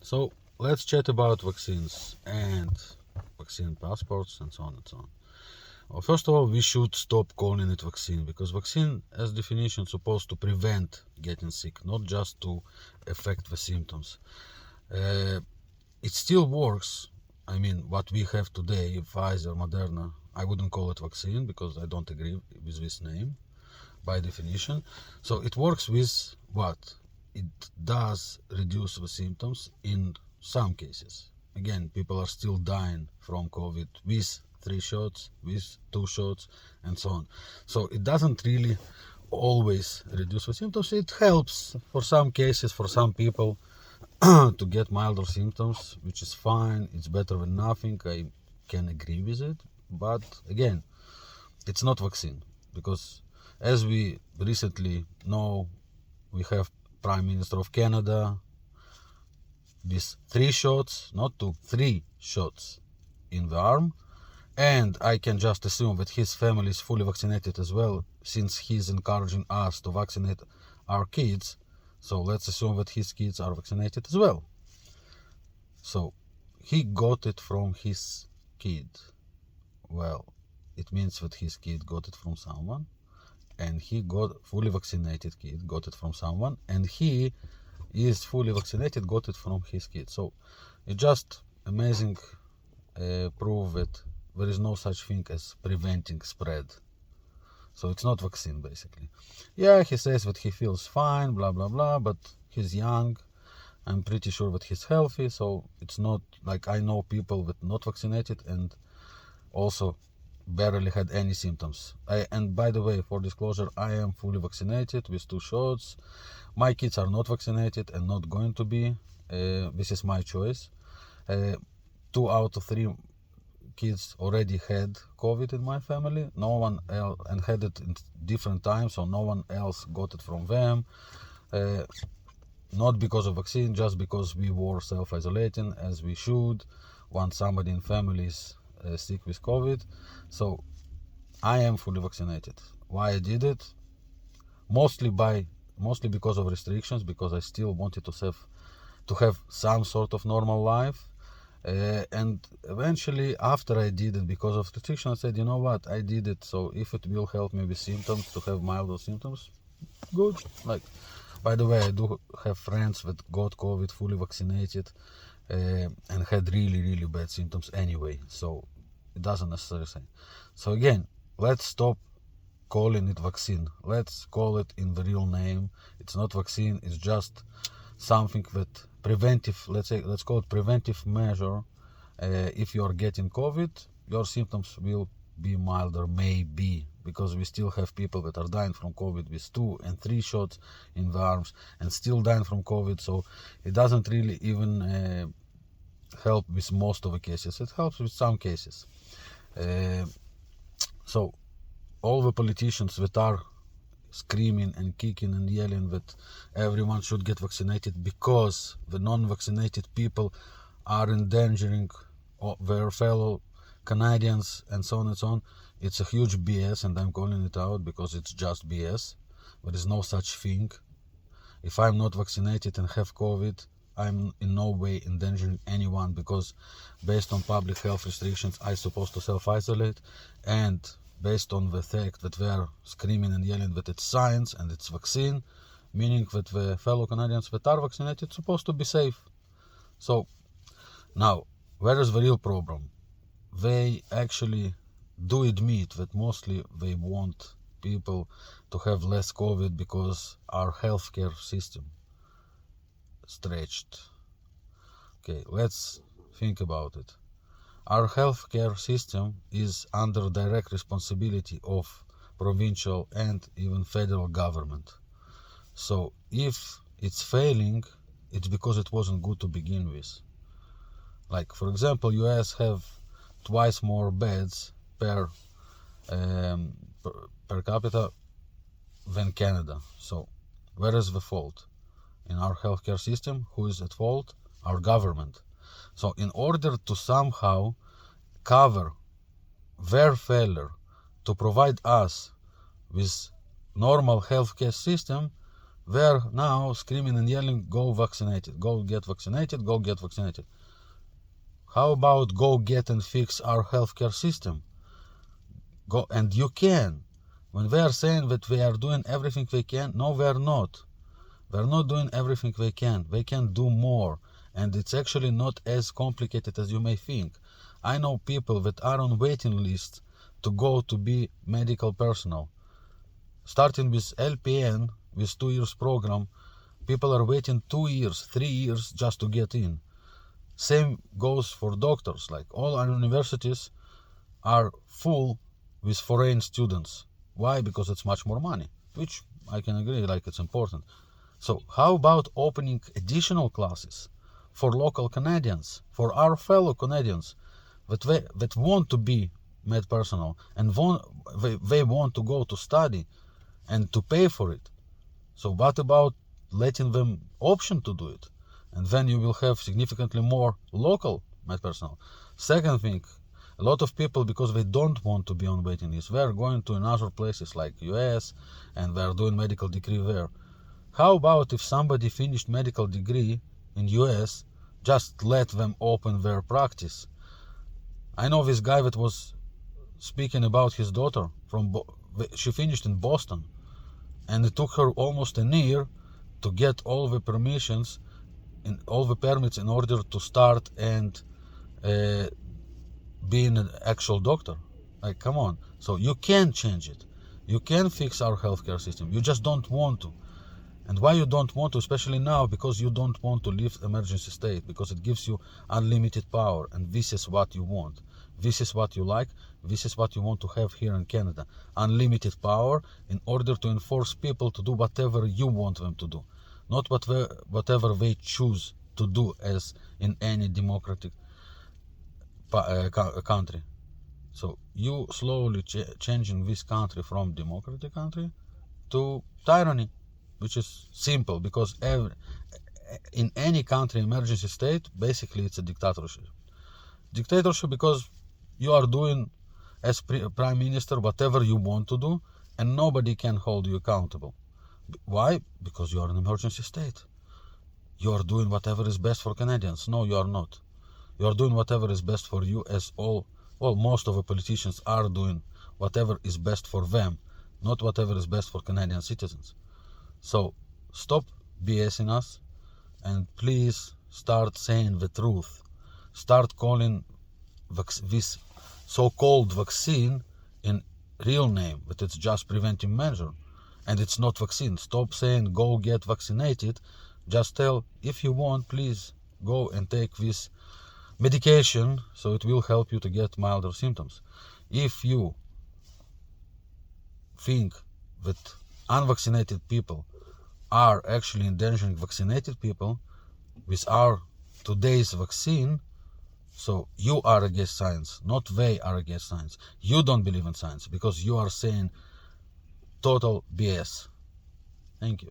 So let's chat about vaccines and vaccine passports and so on and so on. Well, first of all, we should stop calling it vaccine, because vaccine, as definition, is supposed to prevent getting sick, not just to affect the symptoms. It still works. I mean, what we have today, Pfizer, Moderna, I wouldn't call it vaccine because I don't agree with this name by definition. So it works with what? It does reduce the symptoms in some cases. Again, people are still dying from COVID with 3 shots, with 2 shots, and so on. So it doesn't really always reduce the symptoms. It helps for some cases, for some people, to get milder symptoms, which is fine. It's better than nothing. I can agree with it. But again, it's not vaccine, because as we recently know, we have Prime Minister of Canada with 3 shots, not 2, 3 shots in the arm. And I can just assume that his family is fully vaccinated as well, since he's encouraging us to vaccinate our kids. So let's assume that his kids are vaccinated as well. So he got it from his kid. Well, it means that his kid got it from someone, and he got fully vaccinated kid got it from someone, and he is fully vaccinated, got it from his kid. So it's just amazing proof that there is no such thing as preventing spread. So it's not vaccine, basically. Yeah, he says that he feels fine, blah blah blah, but he's young. I'm pretty sure that he's healthy, so it's not like I know people that not vaccinated and also barely had any symptoms. And by the way, for disclosure, I am fully vaccinated with 2 shots. My kids are not vaccinated and not going to be. This is my choice. 2 out of 3 kids already had COVID in my family. No one else, and had it in different times, so no one else got it from them. Not because of vaccine, just because we were self-isolating as we should once somebody in family is sick with COVID. So I am fully vaccinated. Why I did it? Mostly because of restrictions, because I still wanted to have some sort of normal life. And eventually, after I did it, because of restrictions, I said, you know what, I did it, so if it will help me with symptoms, to have milder symptoms, good. Like, by the way, I do have friends that got COVID fully vaccinated and had really, really bad symptoms anyway, so it doesn't necessarily say. So again, let's stop calling it vaccine. Let's call it in the real name. It's not vaccine, it's just something that preventive, let's call it preventive measure. If you are getting COVID, your symptoms will be milder, maybe, because we still have people that are dying from COVID with 2 and 3 shots in the arms and still dying from COVID. So it doesn't really even help with most of the cases. It helps with some cases. So all the politicians that are screaming and kicking and yelling that everyone should get vaccinated because the non-vaccinated people are endangering their fellow Canadians and so on and so on, it's a huge BS, and I'm calling it out because it's just BS. There is no such thing. If I'm not vaccinated and have COVID, I'm in no way endangering anyone, because based on public health restrictions, I'm supposed to self-isolate, and based on the fact that they are screaming and yelling that it's science and it's vaccine, meaning that the fellow Canadians that are vaccinated are supposed to be safe. So now, where is the real problem? They actually do admit that mostly they want people to have less COVID because our healthcare system stretched. Okay, let's think about it. Our healthcare system is under direct responsibility of provincial and even federal government. So if it's failing, it's because it wasn't good to begin with. Like, for example, US have twice more beds per capita than Canada. So where is the fault? In our healthcare system, who is at fault? Our government. So in order to somehow cover their failure to provide us with normal healthcare system, They're now screaming and yelling, go vaccinated, go get vaccinated, go get vaccinated. How about go get and fix our healthcare system? Go, and you can. When they are saying that they are doing everything they can, no, they are not. They're not doing everything they can. They can do more. And it's actually not as complicated as you may think. I know people that are on waiting lists to go to be medical personnel. Starting with LPN, with 2 years program, people are waiting 2 years, 3 years just to get in. Same goes for doctors. Like all our universities are full with foreign students. Why? Because it's much more money, which I can agree, like it's important. So how about opening additional classes for local Canadians, for our fellow Canadians that want to be med personnel and they want to go to study and to pay for it. So what about letting them option to do it? And then you will have significantly more local med personnel. Second thing, a lot of people, because they don't want to be on waiting list, they are going to other places like US and they are doing medical degree there. How about if somebody finished medical degree in US, just let them open their practice? I know this guy that was speaking about his daughter she finished in Boston, and it took her almost a year to get all the permissions and all the permits in order to start and being an actual doctor. Like, come on. So you can change it. You can fix our healthcare system. You just don't want to. And why you don't want to, especially now, because you don't want to leave emergency state, because it gives you unlimited power, and this is what you want. This is what you like. This is what you want to have here in Canada. Unlimited power in order to enforce people to do whatever you want them to do, not whatever they choose to do, as in any democratic country. So you slowly changing this country from democratic country to tyranny, which is simple, because in any country emergency state, basically it's a dictatorship. Dictatorship because you are doing as prime minister whatever you want to do, and nobody can hold you accountable. Why? Because you are an emergency state. You are doing whatever is best for Canadians. No, you are not. You are doing whatever is best for you, as most of the politicians are doing whatever is best for them, not whatever is best for Canadian citizens. So stop BSing us, and please start saying the truth. Start calling this so-called vaccine in real name, but it's just preventive measure, and it's not vaccine. Stop saying go get vaccinated. Just tell, if you want, please go and take this medication, so it will help you to get milder symptoms. If you think that unvaccinated people are actually endangering vaccinated people with our today's vaccine, so you are against science, not they are against science. You don't believe in science because you are saying total BS. Thank you.